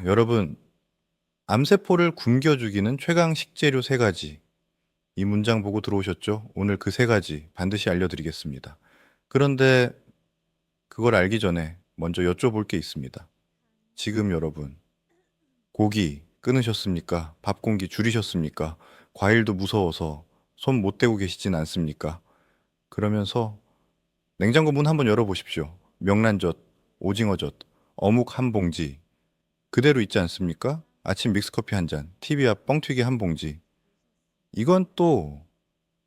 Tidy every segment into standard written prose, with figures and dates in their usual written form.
여러분, 암세포를 굶겨 죽이는 최강 식재료 세 가지. 이 문장 보고 들어오셨죠? 오늘 그 세 가지 반드시 알려드리겠습니다. 그런데 그걸 알기 전에 먼저 여쭤볼 게 있습니다. 지금 여러분, 고기 끊으셨습니까? 밥 공기 줄이셨습니까? 과일도 무서워서 손 못 대고 계시진 않습니까? 그러면서 냉장고 문 한번 열어보십시오. 명란젓, 오징어젓, 어묵 한 봉지, 그대로 있지 않습니까? 아침 믹스커피 한 잔, TV 앞 뻥튀기 한 봉지. 이건 또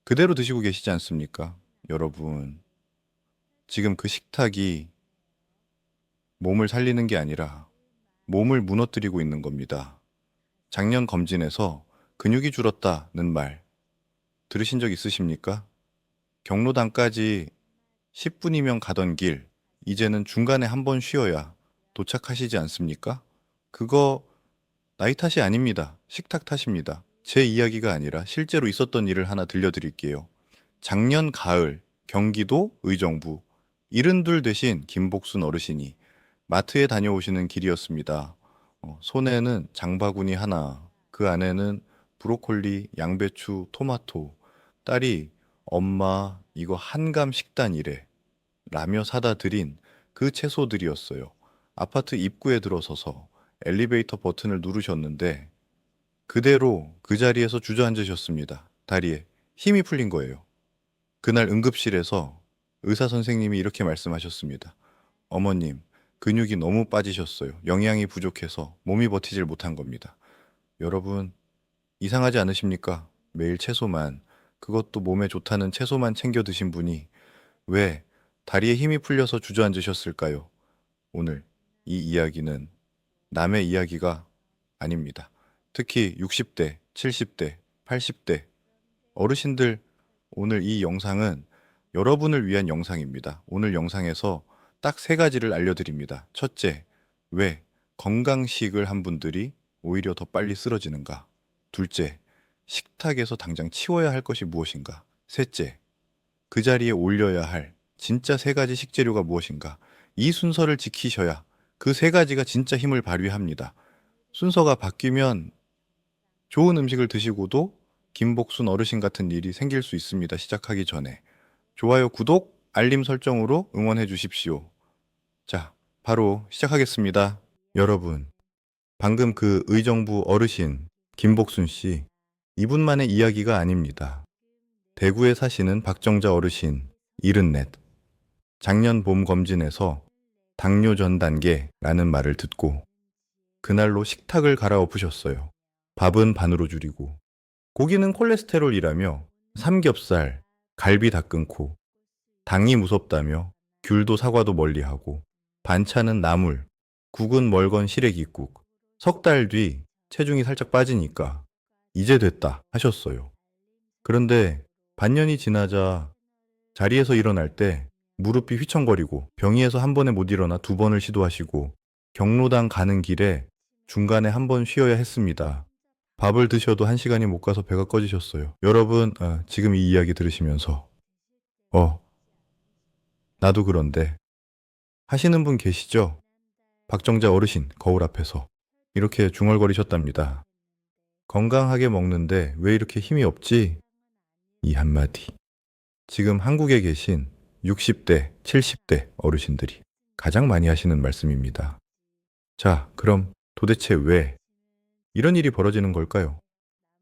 그대로 드시고 계시지 않습니까? 여러분, 지금 그 식탁이 몸을 살리는 게 아니라 몸을 무너뜨리고 있는 겁니다. 작년 검진에서 근육이 줄었다는 말 들으신 적 있으십니까? 경로당까지 10분이면 가던 길, 이제는 중간에 한 번 쉬어야 도착하시지 않습니까? 그거 나이 탓이 아닙니다. 식탁 탓입니다. 제 이야기가 아니라 실제로 있었던 일을 하나 들려드릴게요. 작년 가을 경기도 의정부 72 되신 김복순 어르신이 마트에 다녀오시는 길이었습니다. 손에는 장바구니 하나, 그 안에는 브로콜리, 양배추, 토마토. 딸이 엄마 이거 한감 식단이래 라며 사다 드린 그 채소들이었어요. 아파트 입구에 들어서서 엘리베이터 버튼을 누르셨는데 그대로 그 자리에서 주저앉으셨습니다. 다리에 힘이 풀린 거예요. 그날 응급실에서 의사 선생님이 이렇게 말씀하셨습니다. 어머님, 근육이 너무 빠지셨어요. 영양이 부족해서 몸이 버티질 못한 겁니다. 여러분, 이상하지 않으십니까? 매일 채소만, 그것도 몸에 좋다는 채소만 챙겨 드신 분이 왜 다리에 힘이 풀려서 주저앉으셨을까요? 오늘 이 이야기는 남의 이야기가 아닙니다. 특히 60대, 70대, 80대 어르신들, 오늘 이 영상은 여러분을 위한 영상입니다. 오늘 영상에서 딱 세 가지를 알려드립니다. 첫째, 왜 건강식을 한 분들이 오히려 더 빨리 쓰러지는가? 둘째, 식탁에서 당장 치워야 할 것이 무엇인가? 셋째, 그 자리에 올려야 할 진짜 세 가지 식재료가 무엇인가? 이 순서를 지키셔야 그 세 가지가 진짜 힘을 발휘합니다. 순서가 바뀌면 좋은 음식을 드시고도 김복순 어르신 같은 일이 생길 수 있습니다. 시작하기 전에. 좋아요, 구독, 알림 설정으로 응원해 주십시오. 자, 바로 시작하겠습니다. 여러분, 방금 그 의정부 어르신 김복순 씨, 이분만의 이야기가 아닙니다. 대구에 사시는 박정자 어르신 74. 작년 봄 검진에서 당뇨 전 단계라는 말을 듣고 그날로 식탁을 갈아엎으셨어요. 밥은 반으로 줄이고 고기는 콜레스테롤이라며 삼겹살, 갈비 다 끊고 당이 무섭다며 귤도 사과도 멀리하고 반찬은 나물, 국은 멀건 시래기국. 석 달 뒤 체중이 살짝 빠지니까 이제 됐다 하셨어요. 그런데 반년이 지나자 자리에서 일어날 때 무릎이 휘청거리고 병이에서 한 번에 못 일어나 두 번을 시도하시고 경로당 가는 길에 중간에 한 번 쉬어야 했습니다. 밥을 드셔도 한 시간이 못 가서 배가 꺼지셨어요. 여러분, 지금 이 이야기 들으시면서 어, 나도 그런데 하시는 분 계시죠? 박정자 어르신 거울 앞에서 이렇게 중얼거리셨답니다. 건강하게 먹는데 왜 이렇게 힘이 없지? 이 한마디. 지금 한국에 계신 60대, 70대 어르신들이 가장 많이 하시는 말씀입니다. 자, 그럼 도대체 왜 이런 일이 벌어지는 걸까요?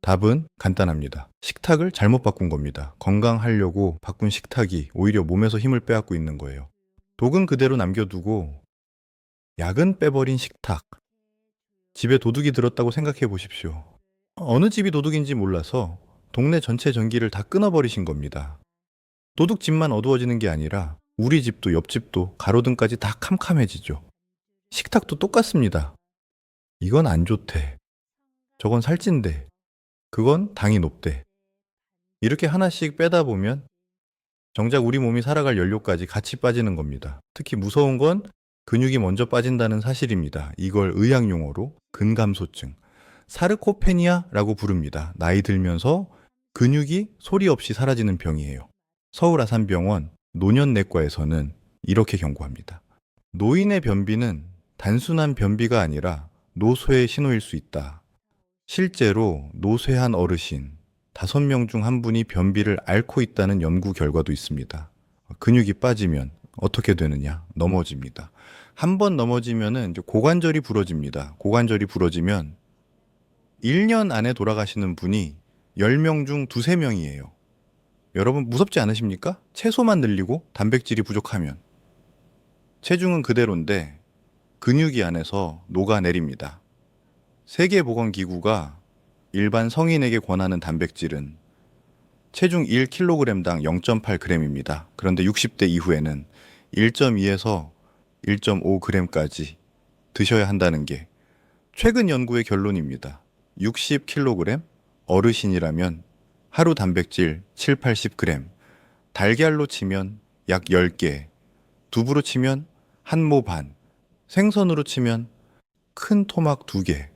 답은 간단합니다. 식탁을 잘못 바꾼 겁니다. 건강하려고 바꾼 식탁이 오히려 몸에서 힘을 빼앗고 있는 거예요. 독은 그대로 남겨두고 약은 빼버린 식탁. 집에 도둑이 들었다고 생각해 보십시오. 어느 집이 도둑인지 몰라서 동네 전체 전기를 다 끊어버리신 겁니다. 도둑 집만 어두워지는 게 아니라 우리 집도 옆집도 가로등까지 다 캄캄해지죠. 식탁도 똑같습니다. 이건 안 좋대. 저건 살찐대. 그건 당이 높대. 이렇게 하나씩 빼다 보면 정작 우리 몸이 살아갈 연료까지 같이 빠지는 겁니다. 특히 무서운 건 근육이 먼저 빠진다는 사실입니다. 이걸 의학용어로 근감소증, 사르코페니아라고 부릅니다. 나이 들면서 근육이 소리 없이 사라지는 병이에요. 서울 아산병원 노년내과에서는 이렇게 경고합니다. 노인의 변비는 단순한 변비가 아니라 노쇠의 신호일 수 있다. 실제로 노쇠한 어르신 5명 중 한 분이 변비를 앓고 있다는 연구 결과도 있습니다. 근육이 빠지면 어떻게 되느냐? 넘어집니다. 한 번 넘어지면은 이제 고관절이 부러집니다. 고관절이 부러지면 1년 안에 돌아가시는 분이 10명 중 두세 명이에요. 여러분 무섭지 않으십니까? 채소만 늘리고 단백질이 부족하면 체중은 그대로인데 근육이 안에서 녹아내립니다. 세계보건기구가 일반 성인에게 권하는 단백질은 체중 1kg당 0.8g입니다. 그런데 60대 이후에는 1.2에서 1.5g까지 드셔야 한다는 게 최근 연구의 결론입니다. 60kg 어르신이라면 하루 단백질 7, 80g, 달걀로 치면 약 10개, 두부로 치면 한 모 반, 생선으로 치면 큰 토막 2개.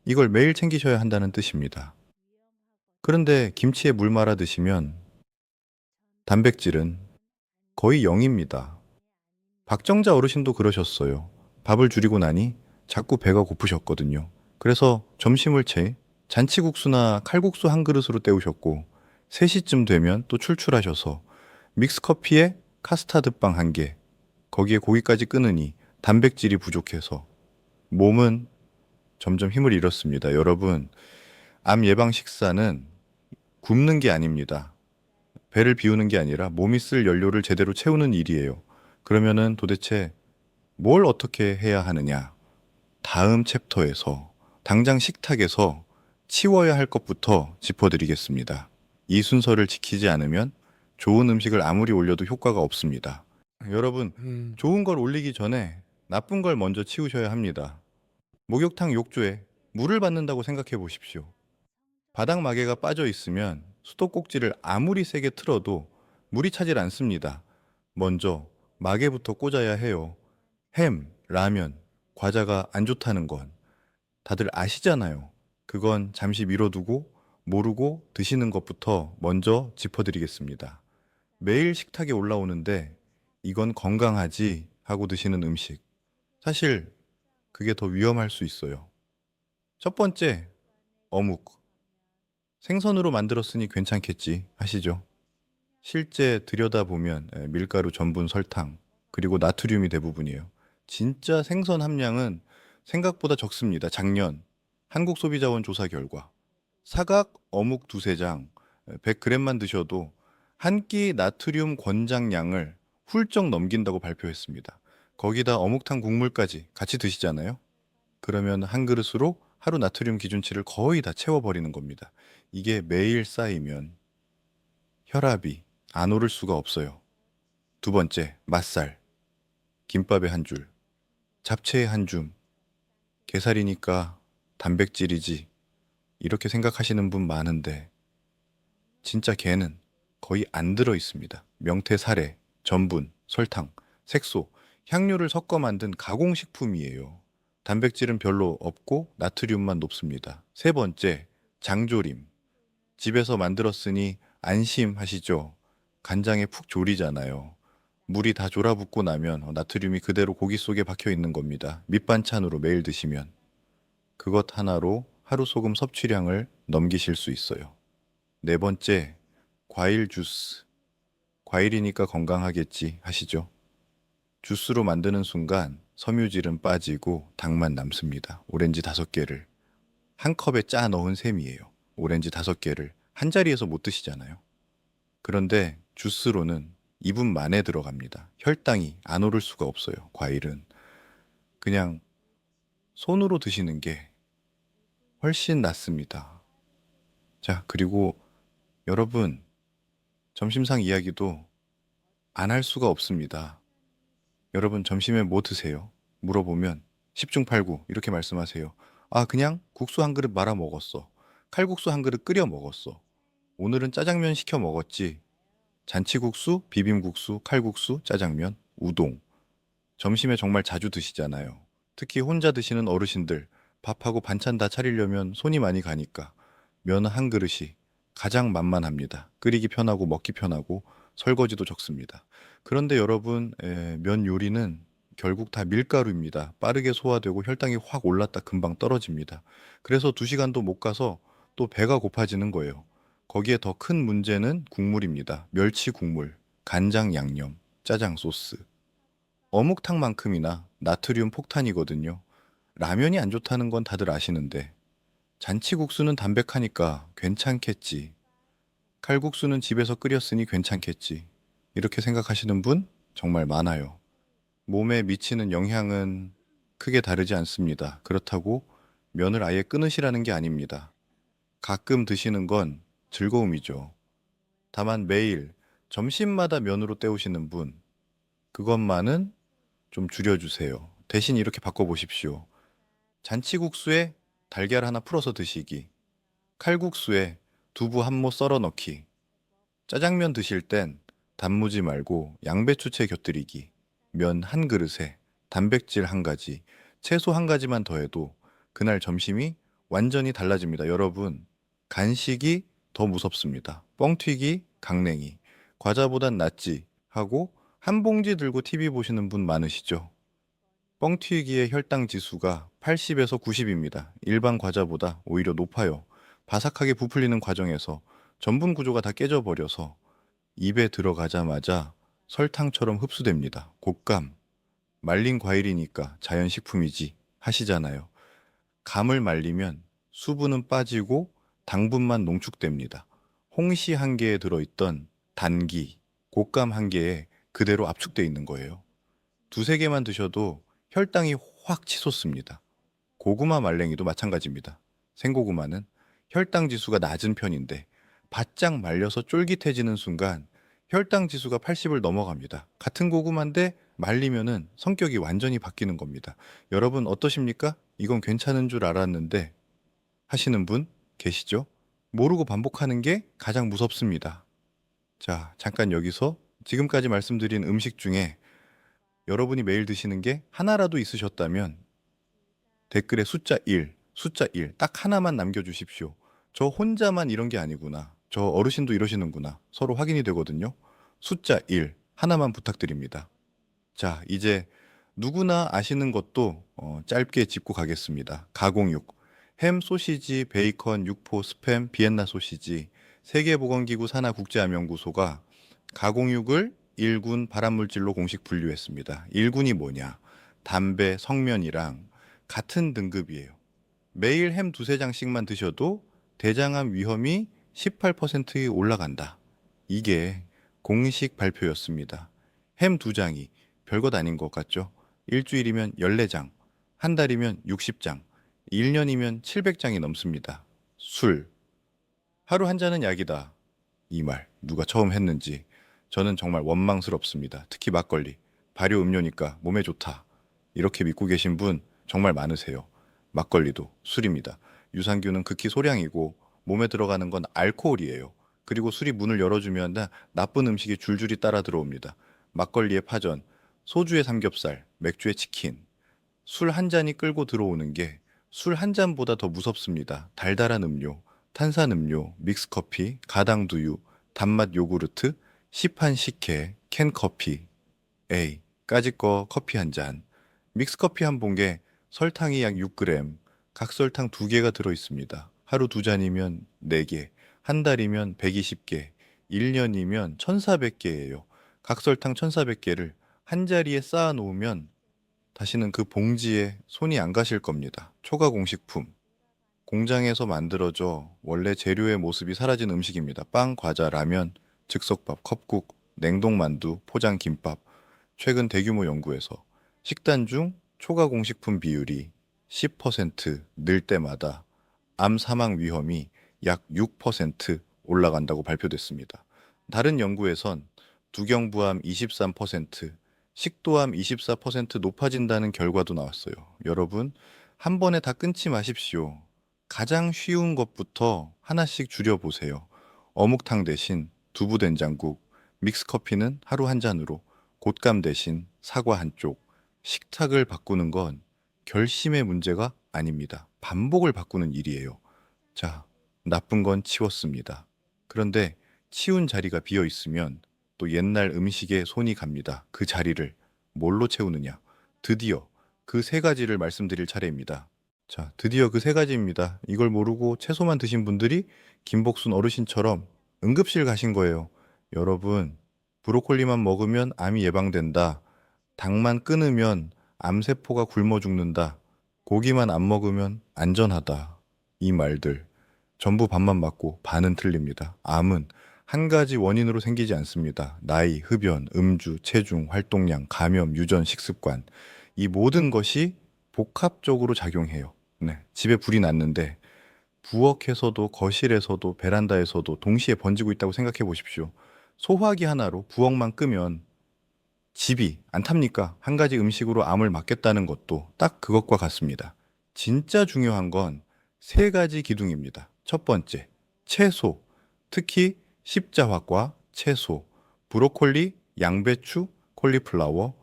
이걸 매일 챙기셔야 한다는 뜻입니다. 그런데 김치에 물 말아 드시면 단백질은 거의 0입니다. 박정자 어르신도 그러셨어요. 밥을 줄이고 나니 자꾸 배가 고프셨거든요. 그래서 점심을 채 잔치국수나 칼국수 한 그릇으로 때우셨고 3시쯤 되면 또 출출하셔서 믹스커피에 카스타드빵 1개, 거기에 고기까지 끊으니 단백질이 부족해서 몸은 점점 힘을 잃었습니다. 여러분, 암 예방 식사는 굶는 게 아닙니다. 배를 비우는 게 아니라 몸이 쓸 연료를 제대로 채우는 일이에요. 그러면은 도대체 뭘 어떻게 해야 하느냐? 다음 챕터에서 당장 식탁에서 치워야 할 것부터 짚어드리겠습니다. 이 순서를 지키지 않으면 좋은 음식을 아무리 올려도 효과가 없습니다. 여러분, 좋은 걸 올리기 전에 나쁜 걸 먼저 치우셔야 합니다. 목욕탕 욕조에 물을 받는다고 생각해 보십시오. 바닥 마개가 빠져 있으면 수도꼭지를 아무리 세게 틀어도 물이 차질 않습니다. 먼저 마개부터 꽂아야 해요. 햄, 라면, 과자가 안 좋다는 건 다들 아시잖아요. 그건 잠시 미뤄두고 모르고 드시는 것부터 먼저 짚어드리겠습니다. 매일 식탁에 올라오는데 이건 건강하지 하고 드시는 음식. 사실 그게 더 위험할 수 있어요. 첫 번째, 어묵. 생선으로 만들었으니 괜찮겠지 하시죠. 실제 들여다보면 밀가루, 전분, 설탕, 그리고 나트륨이 대부분이에요. 진짜 생선 함량은 생각보다 적습니다. 작년 한국소비자원 조사 결과 사각 어묵 두세 장 100g만 드셔도 한 끼 나트륨 권장량을 훌쩍 넘긴다고 발표했습니다. 거기다 어묵탕 국물까지 같이 드시잖아요. 그러면 한 그릇으로 하루 나트륨 기준치를 거의 다 채워버리는 겁니다. 이게 매일 쌓이면 혈압이 안 오를 수가 없어요. 두 번째, 맛살. 김밥에 한 줄, 잡채에 한 줌. 게살이니까 단백질이지. 이렇게 생각하시는 분 많은데 진짜 게는 거의 안 들어 있습니다. 명태 사례, 전분, 설탕, 색소, 향료를 섞어 만든 가공식품이에요. 단백질은 별로 없고 나트륨만 높습니다. 세 번째, 장조림. 집에서 만들었으니 안심하시죠. 간장에 푹 졸이잖아요. 물이 다 졸아붙고 나면 나트륨이 그대로 고기 속에 박혀 있는 겁니다. 밑반찬으로 매일 드시면 그것 하나로 하루 소금 섭취량을 넘기실 수 있어요. 네 번째, 과일 주스. 과일이니까 건강하겠지 하시죠. 주스로 만드는 순간 섬유질은 빠지고 당만 남습니다. 오렌지 5개를 한 컵에 짜 넣은 셈이에요. 오렌지 5개를 한 자리에서 못 드시잖아요. 그런데 주스로는 2분 만에 들어갑니다. 혈당이 안 오를 수가 없어요. 과일은 그냥 손으로 드시는 게 훨씬 낫습니다. 자, 그리고 여러분, 점심상 이야기도 안 할 수가 없습니다. 여러분, 점심에 뭐 드세요? 물어보면 10중 8구 이렇게 말씀하세요. 아, 그냥 국수 한 그릇 말아 먹었어. 칼국수 한 그릇 끓여 먹었어. 오늘은 짜장면 시켜 먹었지. 잔치국수, 비빔국수, 칼국수, 짜장면, 우동. 점심에 정말 자주 드시잖아요. 특히 혼자 드시는 어르신들, 밥하고 반찬 다 차리려면 손이 많이 가니까 면 한 그릇이 가장 만만합니다. 끓이기 편하고 먹기 편하고 설거지도 적습니다. 그런데 여러분, 면 요리는 결국 다 밀가루입니다. 빠르게 소화되고 혈당이 확 올랐다 금방 떨어집니다. 그래서 2시간도 못 가서 또 배가 고파지는 거예요. 거기에 더 큰 문제는 국물입니다. 멸치 국물, 간장 양념, 짜장 소스. 어묵탕만큼이나 나트륨 폭탄이거든요. 라면이 안 좋다는 건 다들 아시는데 잔치국수는 담백하니까 괜찮겠지. 칼국수는 집에서 끓였으니 괜찮겠지. 이렇게 생각하시는 분 정말 많아요. 몸에 미치는 영향은 크게 다르지 않습니다. 그렇다고 면을 아예 끊으시라는 게 아닙니다. 가끔 드시는 건 즐거움이죠. 다만 매일 점심마다 면으로 때우시는 분, 그것만은 좀 줄여주세요. 대신 이렇게 바꿔보십시오. 잔치국수에 달걀 하나 풀어서 드시기, 칼국수에 두부 한 모 썰어 넣기, 짜장면 드실 땐 단무지 말고 양배추채 곁들이기, 면 한 그릇에 단백질 한 가지, 채소 한 가지만 더해도 그날 점심이 완전히 달라집니다. 여러분, 간식이 더 무섭습니다. 뻥튀기, 강냉이, 과자보단 낫지 하고 한 봉지 들고 TV 보시는 분 많으시죠? 뻥튀기의 혈당 지수가 80에서 90입니다. 일반 과자보다 오히려 높아요. 바삭하게 부풀리는 과정에서 전분 구조가 다 깨져버려서 입에 들어가자마자 설탕처럼 흡수됩니다. 곶감, 말린 과일이니까 자연식품이지 하시잖아요. 감을 말리면 수분은 빠지고 당분만 농축됩니다. 홍시 한 개에 들어있던 단기, 곶감 한 개에 그대로 압축돼 있는 거예요. 두세 개만 드셔도 혈당이 확 치솟습니다. 고구마 말랭이도 마찬가지입니다. 생고구마는 혈당 지수가 낮은 편인데 바짝 말려서 쫄깃해지는 순간 혈당 지수가 80을 넘어갑니다. 같은 고구마인데 말리면은 성격이 완전히 바뀌는 겁니다. 여러분 어떠십니까? 이건 괜찮은 줄 알았는데 하시는 분 계시죠? 모르고 반복하는 게 가장 무섭습니다. 자, 잠깐 여기서 지금까지 말씀드린 음식 중에 여러분이 매일 드시는 게 하나라도 있으셨다면 댓글에 숫자 1, 딱 하나만 남겨주십시오. 저 혼자만 이런 게 아니구나. 저 어르신도 이러시는구나. 서로 확인이 되거든요. 숫자 1, 하나만 부탁드립니다. 자, 이제 누구나 아시는 것도 짧게 짚고 가겠습니다. 가공육, 햄, 소시지, 베이컨, 육포, 스팸, 비엔나 소시지, 세계보건기구 산하국제암연구소가 가공육을 1군 발암물질로 공식 분류했습니다. 1군이 뭐냐? 담배, 성면이랑 같은 등급이에요. 매일 햄 두세 장씩만 드셔도 대장암 위험이 18% 올라간다. 이게 공식 발표였습니다. 햄 두 장이 별것 아닌 것 같죠? 일주일이면 14장, 한 달이면 60장, 1년이면 700장이 넘습니다. 술. 하루 한 잔은 약이다. 이 말 누가 처음 했는지 저는 정말 원망스럽습니다. 특히 막걸리. 발효 음료니까 몸에 좋다. 이렇게 믿고 계신 분 정말 많으세요. 막걸리도 술입니다. 유산균은 극히 소량이고 몸에 들어가는 건 알코올이에요. 그리고 술이 문을 열어주면 나쁜 음식이 줄줄이 따라 들어옵니다. 막걸리의 파전, 소주의 삼겹살, 맥주의 치킨. 술 한 잔이 끌고 들어오는 게 술 한 잔보다 더 무섭습니다. 달달한 음료, 탄산음료, 믹스커피, 가당두유, 단맛 요구르트, 시판 식혜, 캔커피. 에이, 까짓 거 커피 한 잔. 믹스커피 한 봉에 설탕이 약 6g, 각설탕 2개가 들어 있습니다. 하루 두 잔이면 4개, 한 달이면 120개, 1년이면 1400개예요. 각설탕 1400개를 한 자리에 쌓아 놓으면 다시는 그 봉지에 손이 안 가실 겁니다. 초가공식품. 공장에서 만들어져 원래 재료의 모습이 사라진 음식입니다. 빵, 과자, 라면, 즉석밥, 컵국, 냉동만두, 포장 김밥. 최근 대규모 연구에서 식단 중 초가공식품 비율이 10%늘 때마다 암 사망 위험이 약 6% 올라간다고 발표됐습니다. 다른 연구에선 두경부암 23%, 식도암 24% 높아진다는 결과도 나왔어요. 여러분, 한 번에 다 끊지 마십시오. 가장 쉬운 것부터 하나씩 줄여보세요. 어묵탕 대신 두부된장국, 믹스커피는 하루 한 잔으로, 곶감 대신 사과 한 쪽. 식탁을 바꾸는 건 결심의 문제가 아닙니다. 반복을 바꾸는 일이에요. 자, 나쁜 건 치웠습니다. 그런데 치운 자리가 비어 있으면 또 옛날 음식에 손이 갑니다. 그 자리를 뭘로 채우느냐? 드디어 그 세 가지를 말씀드릴 차례입니다. 자, 드디어 그 세 가지입니다. 이걸 모르고 채소만 드신 분들이 김복순 어르신처럼 응급실 가신 거예요. 여러분, 브로콜리만 먹으면 암이 예방된다. 닭만 끊으면 암세포가 굶어 죽는다. 고기만 안 먹으면 안전하다. 이 말들 전부 반만 맞고 반은 틀립니다. 암은 한 가지 원인으로 생기지 않습니다. 나이, 흡연, 음주, 체중, 활동량, 감염, 유전, 식습관. 이 모든 것이 복합적으로 작용해요. 네, 집에 불이 났는데 부엌에서도 거실에서도 베란다에서도 동시에 번지고 있다고 생각해 보십시오. 소화기 하나로 부엌만 끄면 집이 안 탑니까? 한 가지 음식으로 암을 막겠다는 것도 딱 그것과 같습니다. 진짜 중요한 건 세 가지 기둥입니다. 첫 번째, 채소, 특히 십자화과 채소, 브로콜리, 양배추, 콜리플라워,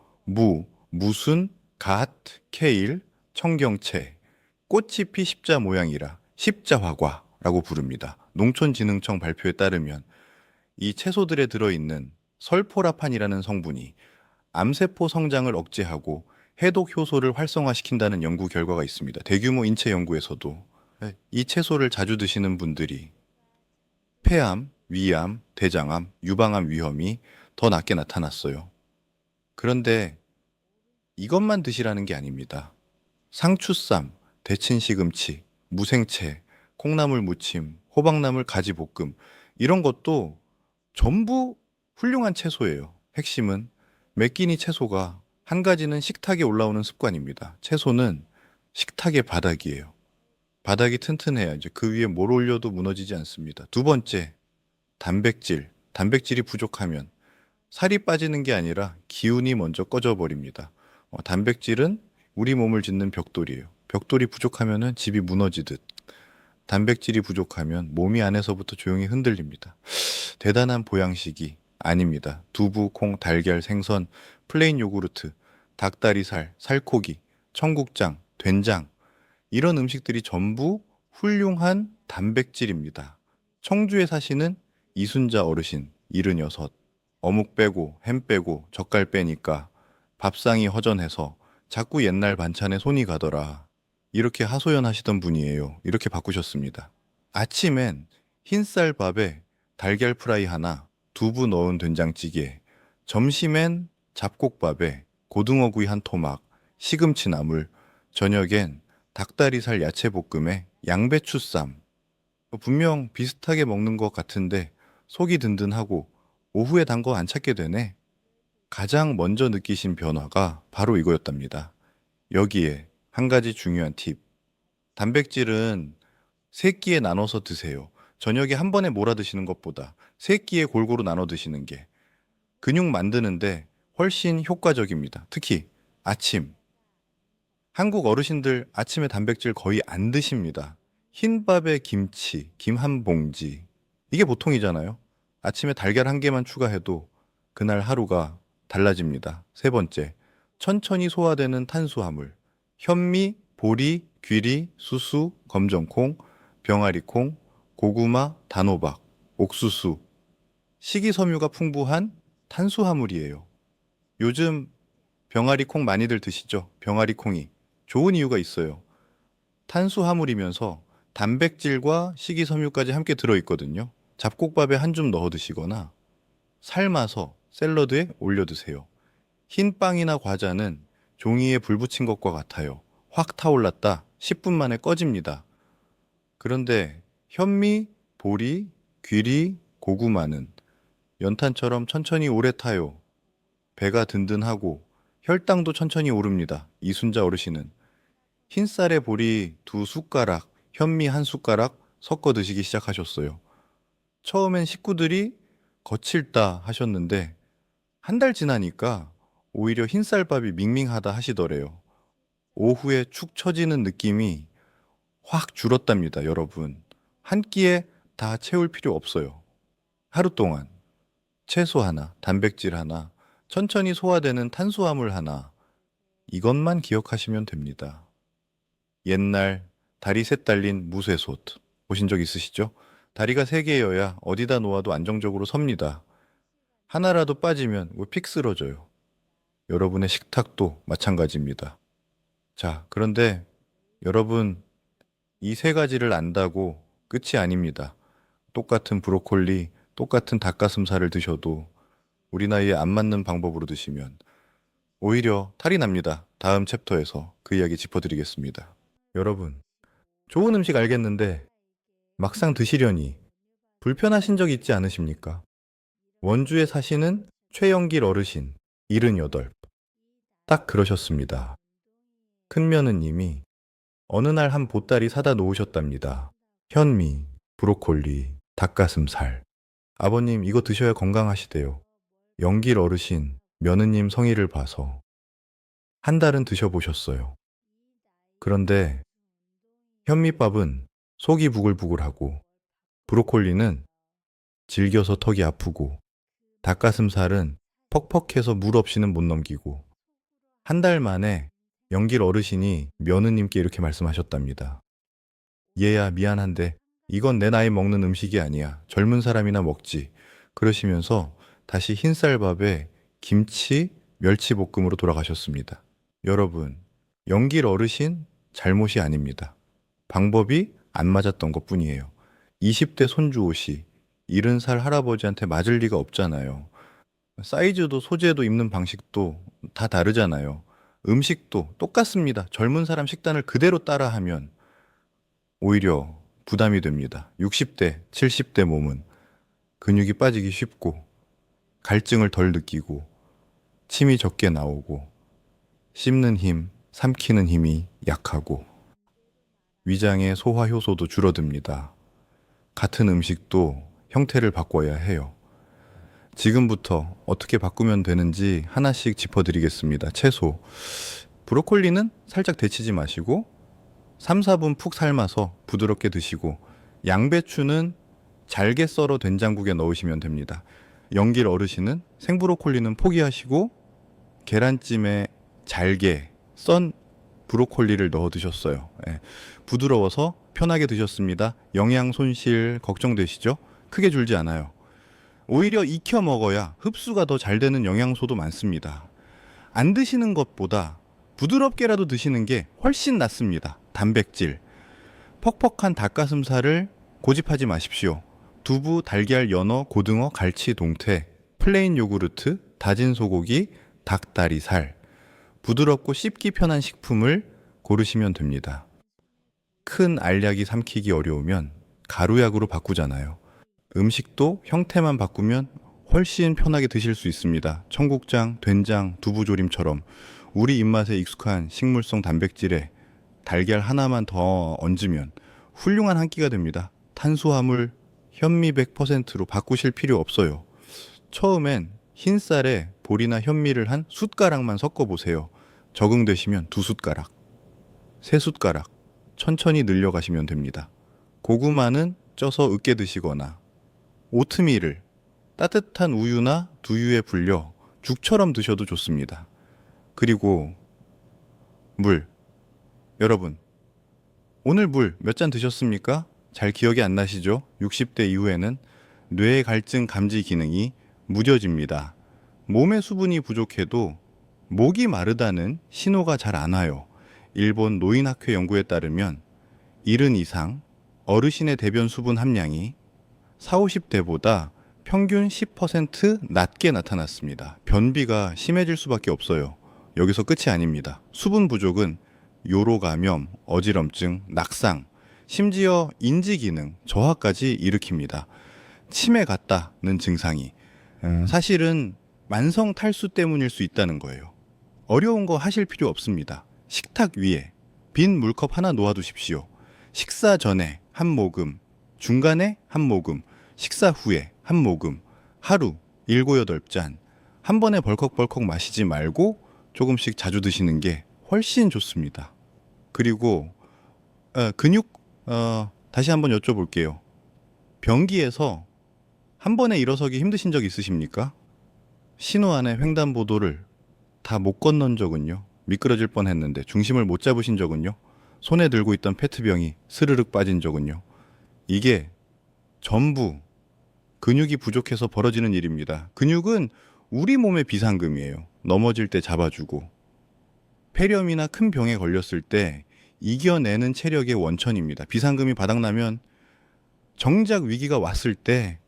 무순, 갓, 케일, 청경채, 꽃잎이 십자 모양이라 십자화과라고 부릅니다. 농촌진흥청 발표에 따르면 이 채소들에 들어있는 설포라판이라는 성분이 암세포 성장을 억제하고 해독 효소를 활성화시킨다는 연구 결과가 있습니다. 대규모 인체 연구에서도 이 채소를 자주 드시는 분들이 폐암, 위암, 대장암, 유방암 위험이 더 낮게 나타났어요. 그런데 이것만 드시라는 게 아닙니다. 상추쌈, 대친시금치, 무생채, 콩나물 무침, 호박나물 가지볶음 이런 것도 전부 훌륭한 채소예요. 핵심은 매 끼니 채소가 한 가지는 식탁에 올라오는 습관입니다. 채소는 식탁의 바닥이에요. 바닥이 튼튼해야죠. 그 위에 뭘 올려도 무너지지 않습니다. 두 번째, 단백질. 단백질이 부족하면 살이 빠지는 게 아니라 기운이 먼저 꺼져버립니다. 단백질은 우리 몸을 짓는 벽돌이에요. 벽돌이 부족하면 집이 무너지듯 단백질이 부족하면 몸이 안에서부터 조용히 흔들립니다. 대단한 보양식이 아닙니다. 두부, 콩, 달걀, 생선, 플레인 요구르트, 닭다리살, 살코기, 청국장, 된장 이런 음식들이 전부 훌륭한 단백질입니다. 청주에 사시는 이순자 어르신 76, 어묵 빼고 햄 빼고 젓갈 빼니까 밥상이 허전해서 자꾸 옛날 반찬에 손이 가더라. 이렇게 하소연하시던 분이에요. 이렇게 바꾸셨습니다. 아침엔 흰쌀밥에 달걀 프라이 하나, 두부 넣은 된장찌개, 점심엔 잡곡밥에 고등어구이 한 토막, 시금치 나물, 저녁엔 닭다리살 야채볶음에 양배추쌈. 분명 비슷하게 먹는 것 같은데 속이 든든하고 오후에 단 거 안 찾게 되네. 가장 먼저 느끼신 변화가 바로 이거였답니다. 여기에 한 가지 중요한 팁. 단백질은 세 끼에 나눠서 드세요. 저녁에 한 번에 몰아 드시는 것보다 세 끼에 골고루 나눠 드시는 게 근육 만드는데 훨씬 효과적입니다. 특히 아침. 한국 어르신들 아침에 단백질 거의 안 드십니다. 흰밥에 김치, 김 한 봉지. 이게 보통이잖아요. 아침에 달걀 한 개만 추가해도 그날 하루가 달라집니다. 세 번째, 천천히 소화되는 탄수화물. 현미, 보리, 귀리, 수수, 검정콩, 병아리콩, 고구마, 단호박, 옥수수. 식이섬유가 풍부한 탄수화물이에요. 요즘 병아리콩 많이들 드시죠? 병아리콩이 좋은 이유가 있어요. 탄수화물이면서 단백질과 식이섬유까지 함께 들어있거든요. 잡곡밥에 한 줌 넣어 드시거나 삶아서 샐러드에 올려 드세요. 흰 빵이나 과자는 종이에 불 붙인 것과 같아요. 확 타올랐다 10분 만에 꺼집니다. 그런데 현미, 보리, 귀리, 고구마는 연탄처럼 천천히 오래 타요. 배가 든든하고 혈당도 천천히 오릅니다. 이순자 어르신은 흰쌀에 보리 2숟가락, 현미 1숟가락 섞어 드시기 시작하셨어요. 처음엔 식구들이 거칠다 하셨는데 한 달 지나니까 오히려 흰쌀밥이 밍밍하다 하시더래요. 오후에 축 처지는 느낌이 확 줄었답니다, 여러분. 한 끼에 다 채울 필요 없어요. 하루 동안 채소 하나, 단백질 하나, 천천히 소화되는 탄수화물 하나, 이것만 기억하시면 됩니다. 옛날 다리 셋 달린 무쇠솥 보신 적 있으시죠? 다리가 세 개여야 어디다 놓아도 안정적으로 섭니다. 하나라도 빠지면 픽 쓰러져요. 여러분의 식탁도 마찬가지입니다. 자, 그런데 여러분, 이 세 가지를 안다고 끝이 아닙니다. 똑같은 브로콜리, 똑같은 닭가슴살을 드셔도 우리 나이에 안 맞는 방법으로 드시면 오히려 탈이 납니다. 다음 챕터에서 그 이야기 짚어드리겠습니다. 여러분, 좋은 음식 알겠는데 막상 드시려니 불편하신 적 있지 않으십니까? 원주에 사시는 최영길 어르신, 78. 딱 그러셨습니다. 큰며느님이 어느 날 한 보따리 사다 놓으셨답니다. 현미, 브로콜리, 닭가슴살. 아버님, 이거 드셔야 건강하시대요. 영길 어르신, 며느님 성의를 봐서 한 달은 드셔보셨어요. 그런데 현미밥은 속이 부글부글하고 브로콜리는 질겨서 턱이 아프고 닭가슴살은 퍽퍽해서 물 없이는 못 넘기고 한 달 만에 영길 어르신이 며느님께 이렇게 말씀하셨답니다. 얘야 미안한데 이건 내 나이 먹는 음식이 아니야. 젊은 사람이나 먹지. 그러시면서 다시 흰쌀밥에 김치, 멸치볶음으로 돌아가셨습니다. 여러분, 영길 어르신 잘못이 아닙니다. 방법이 안 맞았던 것뿐이에요. 20대 손주 옷이 70살 할아버지한테 맞을 리가 없잖아요. 사이즈도 소재도 입는 방식도 다 다르잖아요. 음식도 똑같습니다. 젊은 사람 식단을 그대로 따라하면 오히려 부담이 됩니다. 60대, 70대 몸은 근육이 빠지기 쉽고 갈증을 덜 느끼고 침이 적게 나오고 씹는 힘, 삼키는 힘이 약하고 위장의 소화 효소도 줄어듭니다. 같은 음식도 형태를 바꿔야 해요. 지금부터 어떻게 바꾸면 되는지 하나씩 짚어드리겠습니다. 채소. 브로콜리는 살짝 데치지 마시고 3, 4분 푹 삶아서 부드럽게 드시고 양배추는 잘게 썰어 된장국에 넣으시면 됩니다. 영길 어르신은 생브로콜리는 포기하시고 계란찜에 잘게 썬 브로콜리를 넣어 드셨어요. 예. 부드러워서 편하게 드셨습니다. 영양 손실 걱정되시죠? 크게 줄지 않아요. 오히려 익혀 먹어야 흡수가 더 잘 되는 영양소도 많습니다. 안 드시는 것보다 부드럽게라도 드시는 게 훨씬 낫습니다. 단백질. 퍽퍽한 닭가슴살을 고집하지 마십시오. 두부, 달걀, 연어, 고등어, 갈치, 동태, 플레인 요구르트, 다진 소고기, 닭다리살. 부드럽고 씹기 편한 식품을 고르시면 됩니다. 큰 알약이 삼키기 어려우면 가루약으로 바꾸잖아요. 음식도 형태만 바꾸면 훨씬 편하게 드실 수 있습니다. 청국장, 된장, 두부조림처럼 우리 입맛에 익숙한 식물성 단백질에 달걀 하나만 더 얹으면 훌륭한 한 끼가 됩니다. 탄수화물 현미 100%로 바꾸실 필요 없어요. 처음엔 흰쌀에 보리나 현미를 한 숟가락만 섞어보세요. 적응되시면 2숟가락, 3숟가락 천천히 늘려가시면 됩니다. 고구마는 쪄서 으깨 드시거나 오트밀을 따뜻한 우유나 두유에 불려 죽처럼 드셔도 좋습니다. 그리고 물. 여러분, 오늘 물 몇 잔 드셨습니까? 잘 기억이 안 나시죠? 60대 이후에는 뇌 갈증 감지 기능이 무뎌집니다. 몸의 수분이 부족해도 목이 마르다는 신호가 잘 안 와요. 일본 노인학회 연구에 따르면 70 이상 어르신의 대변 수분 함량이 40, 50대보다 평균 10% 낮게 나타났습니다. 변비가 심해질 수밖에 없어요. 여기서 끝이 아닙니다. 수분 부족은 요로 감염, 어지럼증, 낙상, 심지어 인지 기능 저하까지 일으킵니다. 치매 같다는 증상이 사실은 만성 탈수 때문일 수 있다는 거예요. 어려운 거 하실 필요 없습니다. 식탁 위에 빈 물컵 하나 놓아두십시오. 식사 전에 한 모금, 중간에 한 모금, 식사 후에 한 모금, 하루 7, 8잔 한 번에 벌컥벌컥 마시지 말고 조금씩 자주 드시는 게 훨씬 좋습니다. 그리고 근육 다시 한번 여쭤볼게요. 변기에서 한 번에 일어서기 힘드신 적 있으십니까? 신호 안에 횡단보도를 다 못 건넌 적은요? 미끄러질 뻔했는데 중심을 못 잡으신 적은요? 손에 들고 있던 페트병이 스르륵 빠진 적은요? 이게 전부 근육이 부족해서 벌어지는 일입니다. 근육은 우리 몸의 비상금이에요. 넘어질 때 잡아주고, 폐렴이나 큰 병에 걸렸을 때 이겨내는 체력의 원천입니다. 비상금이 바닥나면 정작 위기가 왔을 때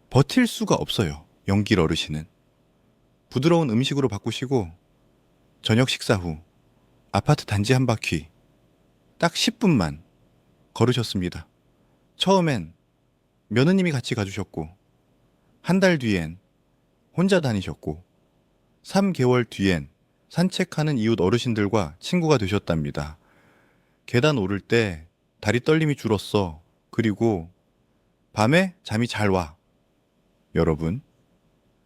버틸 수가 없어요. 연길 어르신은. 부드러운 음식으로 바꾸시고 저녁 식사 후 아파트 단지 한 바퀴 딱 10분만 걸으셨습니다. 처음엔 며느님이 같이 가주셨고, 한 달 뒤엔 혼자 다니셨고, 3개월 뒤엔 산책하는 이웃 어르신들과 친구가 되셨답니다. 계단 오를 때 다리 떨림이 줄었어. 그리고 밤에 잠이 잘 와. 여러분,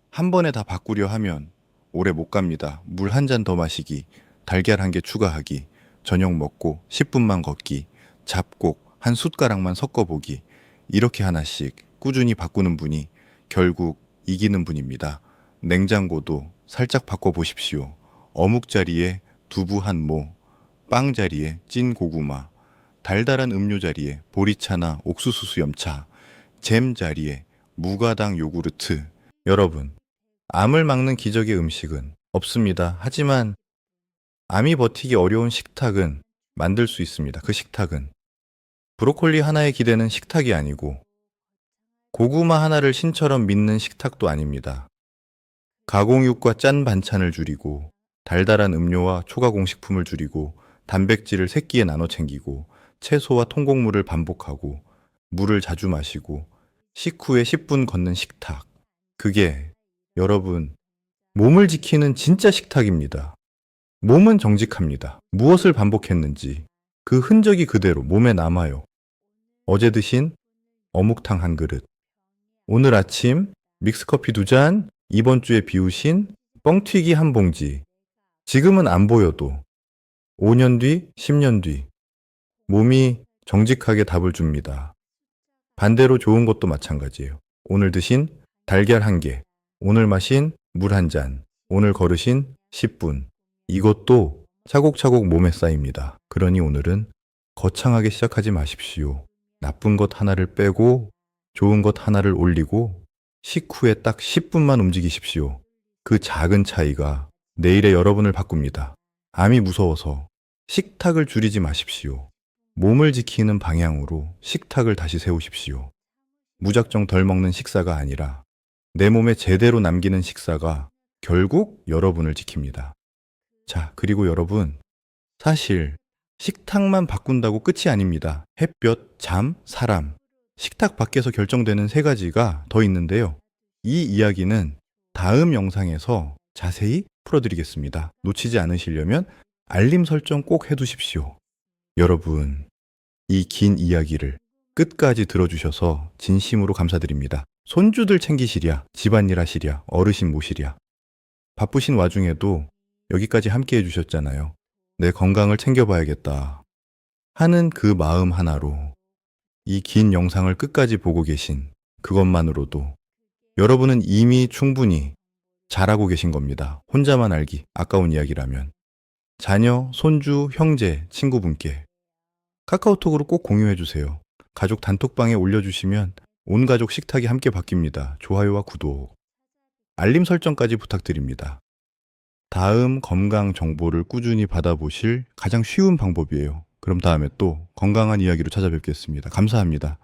한 번에 다 바꾸려 하면 오래 못 갑니다. 물 한 잔 더 마시기, 달걀 한 개 추가하기, 저녁 먹고 10분만 걷기, 잡곡 한 숟가락만 섞어보기, 이렇게 하나씩 꾸준히 바꾸는 분이 결국 이기는 분입니다. 냉장고도 살짝 바꿔보십시오. 어묵 자리에 두부 한 모, 빵 자리에 찐 고구마, 달달한 음료 자리에 보리차나 옥수수 수염차, 잼 자리에 무가당 요구르트. 여러분, 암을 막는 기적의 음식은 없습니다. 하지만 암이 버티기 어려운 식탁은 만들 수 있습니다. 그 식탁은 브로콜리 하나에 기대는 식탁이 아니고, 고구마 하나를 신처럼 믿는 식탁도 아닙니다. 가공육과 짠 반찬을 줄이고, 달달한 음료와 초가공식품을 줄이고, 단백질을 세 끼에 나눠 챙기고, 채소와 통곡물을 반복하고, 물을 자주 마시고, 식후에 10분 걷는 식탁. 그게 여러분, 몸을 지키는 진짜 식탁입니다. 몸은 정직합니다. 무엇을 반복했는지 그 흔적이 그대로 몸에 남아요. 어제 드신 어묵탕 한 그릇, 오늘 아침 믹스커피 2잔, 이번 주에 비우신 뻥튀기 한 봉지. 지금은 안 보여도 5년 뒤, 10년 뒤 몸이 정직하게 답을 줍니다. 반대로 좋은 것도 마찬가지예요. 오늘 드신 달걀 한 개, 오늘 마신 물 한 잔, 오늘 걸으신 10분. 이것도 차곡차곡 몸에 쌓입니다. 그러니 오늘은 거창하게 시작하지 마십시오. 나쁜 것 하나를 빼고 좋은 것 하나를 올리고 식후에 딱 10분만 움직이십시오. 그 작은 차이가 내일의 여러분을 바꿉니다. 암이 무서워서 식탁을 줄이지 마십시오. 몸을 지키는 방향으로 식탁을 다시 세우십시오. 무작정 덜 먹는 식사가 아니라 내 몸에 제대로 남기는 식사가 결국 여러분을 지킵니다. 자, 그리고 여러분, 사실 식탁만 바꾼다고 끝이 아닙니다. 햇볕, 잠, 사람. 식탁 밖에서 결정되는 3가지가 더 있는데요. 이 이야기는 다음 영상에서 자세히 풀어드리겠습니다. 놓치지 않으시려면 알림 설정 꼭 해두십시오. 여러분, 이 긴 이야기를 끝까지 들어주셔서 진심으로 감사드립니다. 손주들 챙기시랴, 집안일 하시랴, 어르신 모시랴. 바쁘신 와중에도 여기까지 함께 해주셨잖아요. 내 건강을 챙겨봐야겠다 하는 그 마음 하나로 이 긴 영상을 끝까지 보고 계신 그것만으로도 여러분은 이미 충분히 잘하고 계신 겁니다. 혼자만 알기 아까운 이야기라면. 자녀, 손주, 형제, 친구분께 카카오톡으로 꼭 공유해주세요. 가족 단톡방에 올려주시면 온 가족 식탁이 함께 바뀝니다. 좋아요와 구독, 알림 설정까지 부탁드립니다. 다음 건강 정보를 꾸준히 받아보실 가장 쉬운 방법이에요. 그럼 다음에 또 건강한 이야기로 찾아뵙겠습니다. 감사합니다.